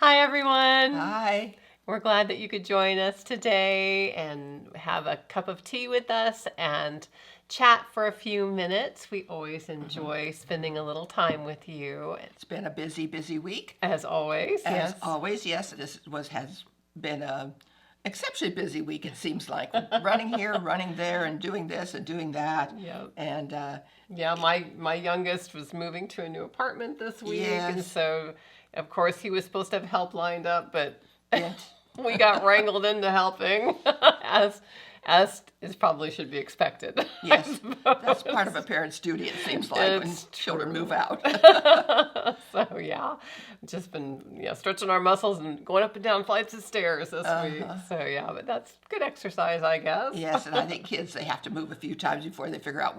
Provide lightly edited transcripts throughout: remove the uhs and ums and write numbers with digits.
Hi, everyone. Hi. We're glad that you could join us today and have a cup of tea with us and chat for a few minutes. We always enjoy spending a little time with you. It's been a busy week. As always, As yes. always, yes, has been a exceptionally busy week, it seems like. Running here, running there, and doing this and doing that. Yep. And Yeah, my youngest was moving to a new apartment this week, and Yes. so of course he was supposed to have help lined up, but Yeah. we got wrangled into helping, as is probably should be expected. Yes, that's part of a parent's duty, it seems like, when It's children move out. So yeah, just been stretching our muscles and going up and down flights of stairs this week. So yeah, but that's good exercise, I guess. Yes, and I think kids, they have to move a few times before they figure out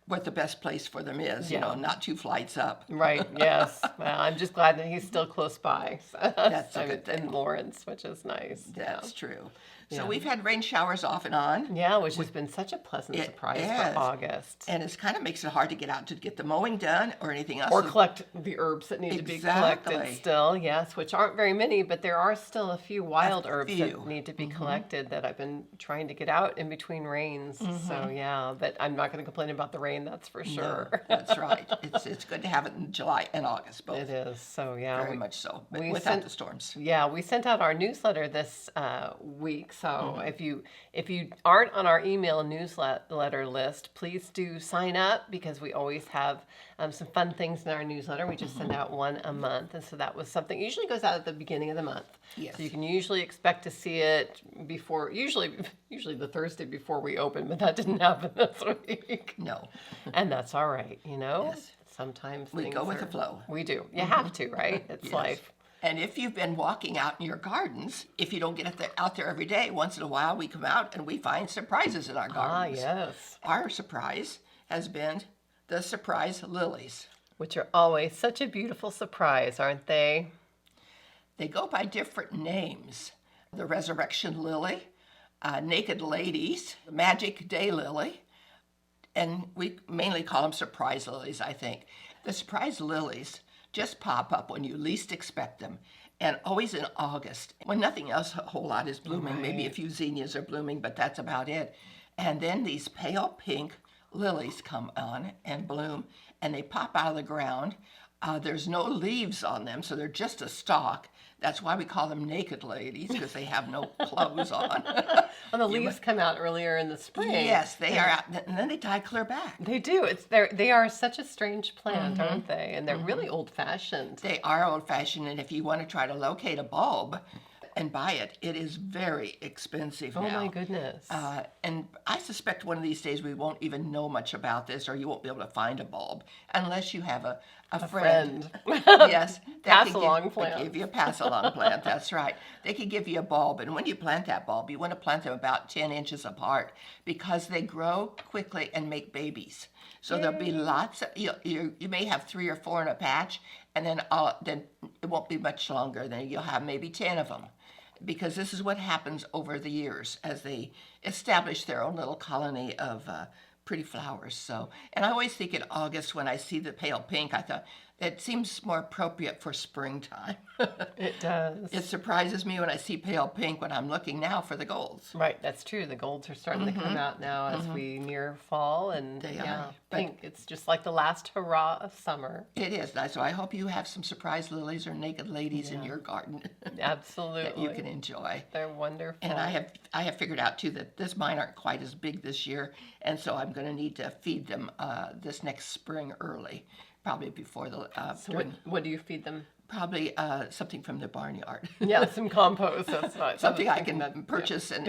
what the best place for them is, Yeah. not 2 flights up. Right. Yes. Well, I'm just glad that he's still close by. So That's a I'm good thing. in Lawrence, which is nice. That's true. So Yeah. we've had rain showers off and on. Yeah, which has been such a pleasant It surprise is. for August. And it kind of makes it hard to get out to get the mowing done or anything else. Or So- collect the herbs that need to be collected Exactly. still, yes, which aren't very many, but there are still a few wild herbs few. that need to be collected that I've been trying to get out in between rains. So yeah, but I'm not going to complain about the rain, that's for sure. No, that's right. It's good to have it in July and August both. It is. So yeah, Very much so. But we without sent- the storms. Yeah, we sent out our newsletter this week. So if you aren't on our email newsletter list, please do sign up because we always have some fun things in our newsletter. We just send out one a month, and so that was something. It usually goes out at the beginning of the month. Yes. So you can usually expect to see it before, usually the Thursday before we open, but that didn't happen this week. No. And that's all right, Yes. Sometimes We things go with are- the flow. We do. You have to, right? It's Yes. life. And if you've been walking out in your gardens, if you don't get out there every day, once in a while we come out and we find surprises in our Ah, gardens. yes. Our surprise has been the surprise lilies. Which are always such a beautiful surprise, aren't they? They go by different names. The resurrection lily, naked ladies, the magic day lily, and we mainly call them surprise lilies, I think. The surprise lilies just pop up when you least expect them, and always in August, when nothing else a whole lot is blooming. Maybe a Right. few zinnias are blooming, but that's about it. And then these pale pink lilies come on and bloom, and they pop out of the ground. There's no leaves on them, so they're just a stalk. That's why we call them naked ladies, because they have no clothes on. Well, the leaves come out earlier in the spring. Yes, they are out, and then they die clear back. They do. They are such a strange plant, aren't they? And they're really old-fashioned. They are old-fashioned, and if you want to try to locate a bulb and buy it, it is very expensive Oh now. my goodness. And I suspect one of these days we won't even know much about this, or you won't be able to find a bulb unless you have a friend. Yes, that can Pass-along plant. They give you a pass-along plant. That's right. They can give you a bulb, and when you plant that bulb, you want to plant them about 10 inches apart because they grow quickly and make babies. So there'll be lots of you may have 3 or 4 in a patch, and then it won't be much longer. Then you'll have maybe 10 of them. Because this is what happens over the years as they establish their own little colony of pretty flowers. So, and I always think in August when I see the pale pink, I thought it seems more appropriate for springtime. It does. It surprises me when I see pale pink when I'm looking now for the golds. Right, that's true. The golds are starting to come out now as we near fall, and They yeah, are, but- pink. It's just like the last hurrah of summer. It is nice. So I hope you have some surprise lilies or naked ladies in your garden Absolutely. that you can enjoy. They're wonderful. And I have figured out too that mine aren't quite as big this year, and so I'm going to need to feed them this next spring early, probably before the So what do you feed them? probably something from the barnyard. Yeah, some compost. That's not Something I can purchase and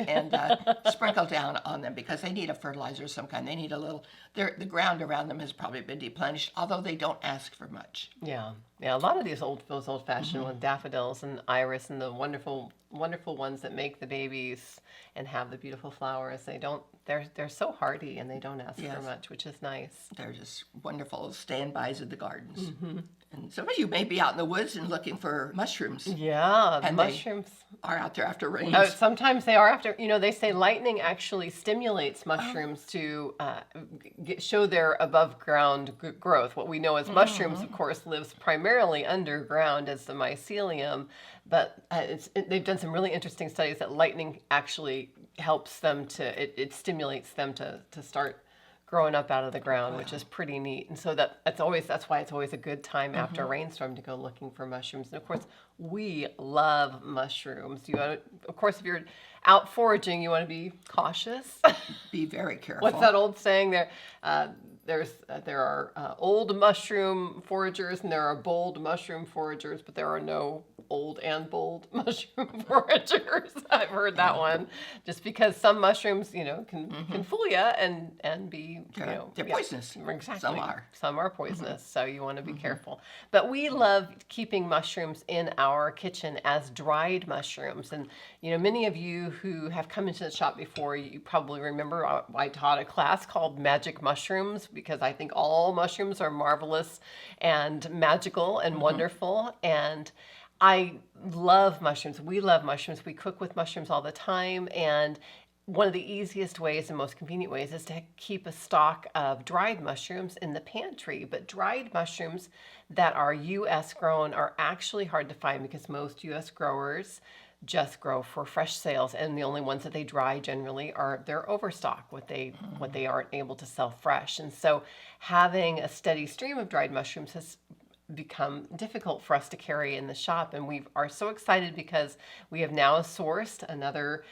sprinkle down on them because they need a fertilizer of some kind. They need a little. The ground around them has probably been deplenished, although they don't ask for much. Yeah, a lot of those old-fashioned ones, daffodils and iris, and the wonderful ones that make the babies and have the beautiful flowers. They're so hardy and they don't ask Yes. for much, which is nice. They're just wonderful standbys in the gardens. And some of you may be out in the woods and looking for mushrooms. Yeah, the And they- mushrooms. Are out there after rains. Oh, sometimes they are after, they say lightning actually stimulates mushrooms to show their above ground growth. What we know as mushrooms, of course, lives primarily primarily underground as the mycelium, but they've done some really interesting studies that lightning actually helps them it stimulates them to start growing up out of the ground, which is pretty neat. And so that's why it's always a good time after a rainstorm to go looking for mushrooms. And of course, we love mushrooms. Of course, if you're out foraging, you want to be cautious. Be very careful. What's that old saying there? There are old mushroom foragers and there are bold mushroom foragers, but there are no old and bold mushroom foragers. I've heard that one. Just because some mushrooms, can fool you and be, they're poisonous. Exactly. Some are Poisonous, so you want to be careful. But we love keeping mushrooms in our kitchen as dried mushrooms. And many of you who have come into the shop before, you probably remember I taught a class called Magic Mushrooms, because I think all mushrooms are marvelous and magical and wonderful. And I love mushrooms. We love mushrooms. We cook with mushrooms all the time. And one of the easiest ways and most convenient ways is to keep a stock of dried mushrooms in the pantry. But dried mushrooms that are U.S. grown are actually hard to find, because most U.S. growers just grow for fresh sales, and the only ones that they dry generally are their overstock, what they aren't able to sell fresh. And so having a steady stream of dried mushrooms has become difficult for us to carry in the shop, and we are so excited because we have now sourced another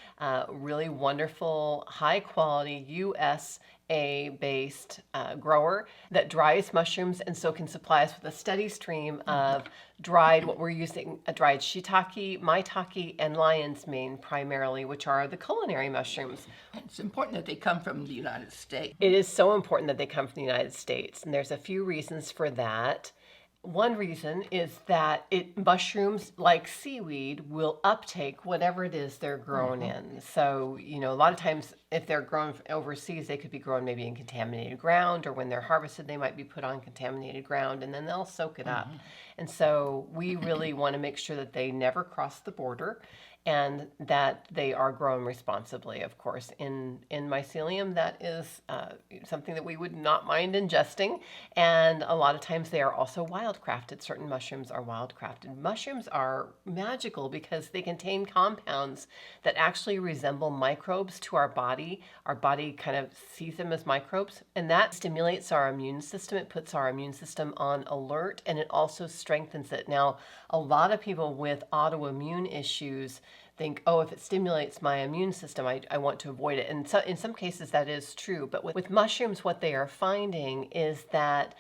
really wonderful, high quality USA based grower that dries mushrooms, and so can supply us with a steady stream of what we're using, dried shiitake, maitake, and lion's mane primarily, which are the culinary mushrooms. It's important that they come from the United States. It is so important that they come from the United States, and there's a few reasons for that. One reason is that mushrooms, like seaweed, will uptake whatever it is they're grown in. So, a lot of times if they're grown overseas, they could be grown maybe in contaminated ground, or when they're harvested, they might be put on contaminated ground, and then they'll soak it up. And so we really want to make sure that they never cross the border, and that they are grown responsibly, of course. In mycelium, that is something that we would not mind ingesting. And a lot of times they are also wildcrafted. Certain mushrooms are wildcrafted. Mushrooms are magical because they contain compounds that actually resemble microbes to our body. Our body kind of sees them as microbes, and that stimulates our immune system. It puts our immune system on alert, and it also strengthens it. Now, a lot of people with autoimmune issues think, oh, if it stimulates my immune system, I want to avoid it. And so in some cases that is true. But with mushrooms, what they are finding is that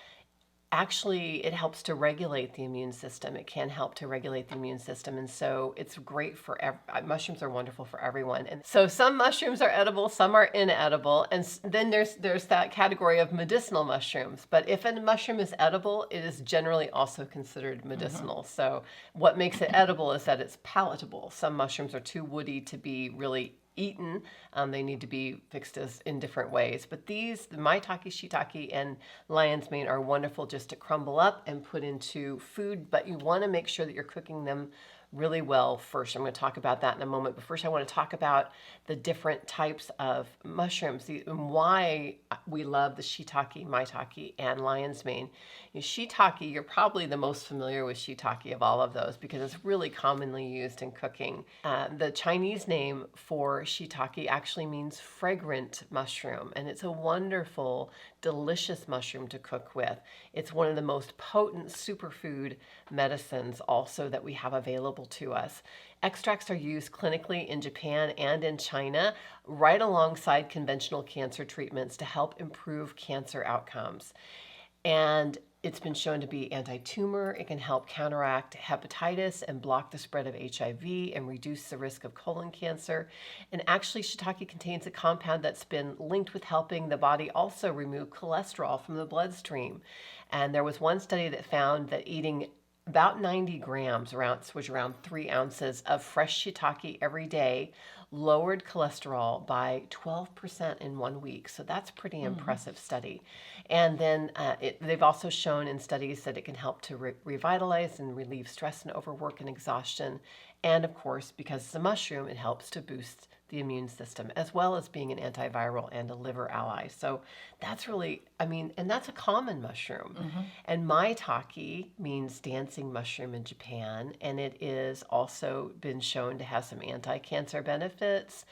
actually it helps to regulate the immune system. It can help to regulate the immune system. And so it's great for mushrooms are wonderful for everyone. And so some mushrooms are edible, some are inedible. And then there's that category of medicinal mushrooms. But if a mushroom is edible, it is generally also considered medicinal. So what makes it edible is that it's palatable. Some mushrooms are too woody to be really eaten. They need to be fixed in different ways. But the maitake, shiitake, and lion's mane are wonderful just to crumble up and put into food, but you want to make sure that you're cooking them really well first. I'm going to talk about that in a moment, but first I want to talk about the different types of mushrooms and why we love the shiitake, maitake, and lion's mane. Shiitake, you're probably the most familiar with shiitake of all of those because it's really commonly used in cooking. The Chinese name for shiitake actually means fragrant mushroom, and it's a wonderful, delicious mushroom to cook with. It's one of the most potent superfood medicines also that we have available to us. Extracts are used clinically in Japan and in China, right alongside conventional cancer treatments to help improve cancer outcomes. And it's been shown to be anti-tumor. It can help counteract hepatitis and block the spread of HIV and reduce the risk of colon cancer. And actually, shiitake contains a compound that's been linked with helping the body also remove cholesterol from the bloodstream. And there was one study that found that eating about 90 grams, which around 3 ounces of fresh shiitake every day, lowered cholesterol by 12% in 1 week. So that's pretty impressive study. And then they've also shown in studies that it can help to revitalize and relieve stress and overwork and exhaustion. And of course, because it's a mushroom, it helps to boost the immune system, as well as being an antiviral and a liver ally. So that's really, and that's a common mushroom. And maitake means dancing mushroom in Japan, and it is also been shown to have some anti-cancer benefits,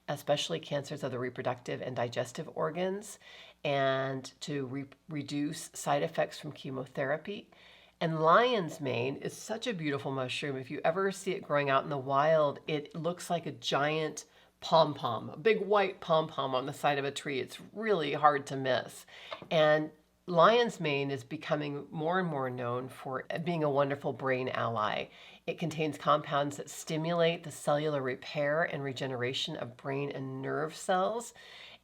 especially cancers of the reproductive and digestive organs, and to reduce side effects from chemotherapy. And lion's mane is such a beautiful mushroom. If you ever see it growing out in the wild, it looks like a giant pom-pom, a big white pom-pom on the side of a tree. It's really hard to miss. And lion's mane is becoming more and more known for being a wonderful brain ally. It contains compounds that stimulate the cellular repair and regeneration of brain and nerve cells.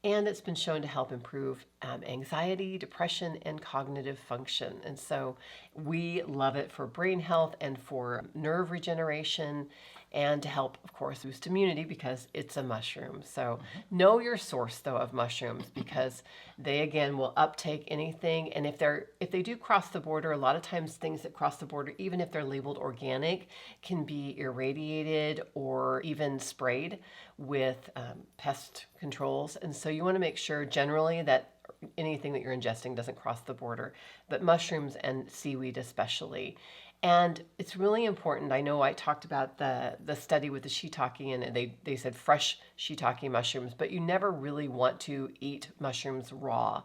And it's been shown to help improve anxiety, depression, and cognitive function. And so we love it for brain health and for nerve regeneration, and to help, of course, boost immunity because it's a mushroom. So know your source, though, of mushrooms, because they, again, will uptake anything. And if they do cross the border, a lot of times things that cross the border, even if they're labeled organic, can be irradiated or even sprayed with pest controls. And so you want to make sure generally that anything that you're ingesting doesn't cross the border, but mushrooms and seaweed especially. And it's really important. I know I talked about the study with the shiitake, and they said fresh shiitake mushrooms, but you never really want to eat mushrooms raw.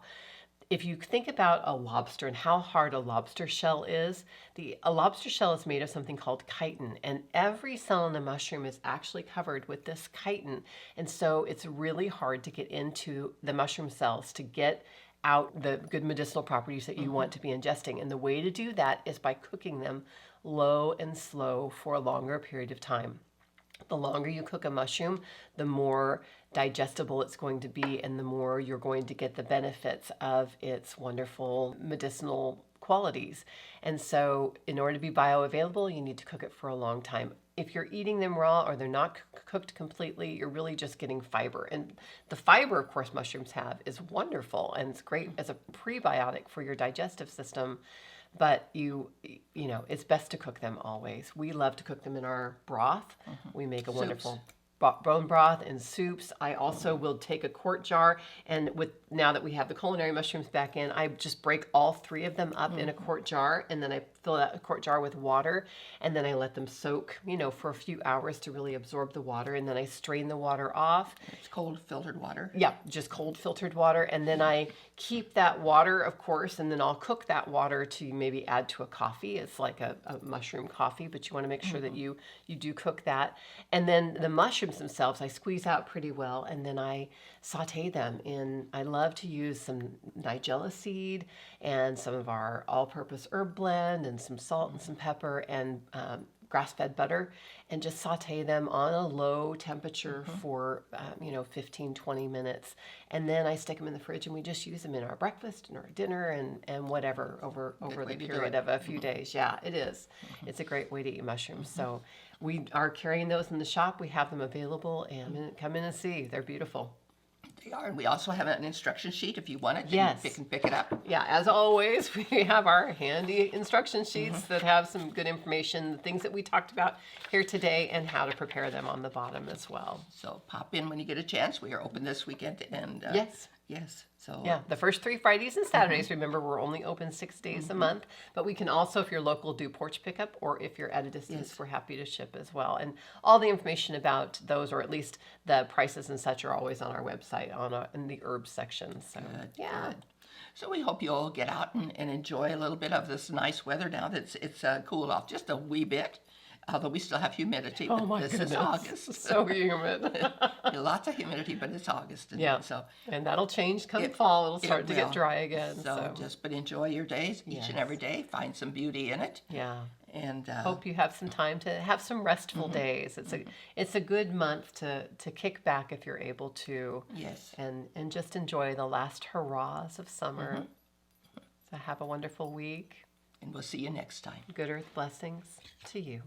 If you think about a lobster and how hard a lobster shell is, a lobster shell is made of something called chitin, and every cell in the mushroom is actually covered with this chitin. And so it's really hard to get into the mushroom cells to get out the good medicinal properties that you want to be ingesting. And the way to do that is by cooking them low and slow for a longer period of time. The longer you cook a mushroom, the more digestible it's going to be, and the more you're going to get the benefits of its wonderful medicinal qualities. And so in order to be bioavailable, you need to cook it for a long time. If you're eating them raw or they're not cooked completely, you're really just getting fiber. And the fiber, of course, mushrooms have is wonderful, and it's great as a prebiotic for your digestive system. But it's best to cook them always. We love to cook them in our broth. We make a wonderful bone broth and soups. I also will take a quart jar, and now that we have the culinary mushrooms back in, I just break all three of them up in a quart jar, and then I fill that quart jar with water, and then I let them soak, for a few hours to really absorb the water, and then I strain the water off. It's cold filtered water. Yeah, just cold filtered water, and then I keep that water, of course, and then I'll cook that water to maybe add to a coffee. It's like a mushroom coffee, but you want to make sure that you do cook that. And then the mushrooms themselves, I squeeze out pretty well, and then I saute them in. I love to use some nigella seed and some of our all-purpose herb blend and some salt and some pepper and grass-fed butter, and just saute them on a low temperature for 15, 20 minutes. And then I stick them in the fridge, and we just use them in our breakfast and our dinner and whatever over the period of a few days. Yeah, it is. It's a great way to eat mushrooms. So we are carrying those in the shop. We have them available, and come in and see. They're beautiful. They are, and we also have an instruction sheet if you want it. Yes. You can pick it up. Yeah, as always, we have our handy instruction sheets that have some good information, the things that we talked about here today, and how to prepare them on the bottom as well. So pop in when you get a chance. We are open this weekend, and yes. So yeah, the first 3 Fridays and Saturdays. Remember, we're only open 6 days a month, but we can also, if you're local, do porch pickup, or if you're at a distance, we're happy to ship as well. And all the information about those, or at least the prices and such, are always on our website in the herbs section. So good. So we hope you'll get out and enjoy a little bit of this nice weather now that it's cooled off just a wee bit. Although we still have humidity, but this is August. So humid. Lots of humidity, but it's August. And that'll change come fall. It'll start to get dry again. But enjoy your days each and every day. Find some beauty in it. Yeah. And hope you have some time to have some restful days. It's a good month to kick back if you're able to. Yes. And just enjoy the last hurrahs of summer. So have a wonderful week. And we'll see you next time. Good earth blessings to you.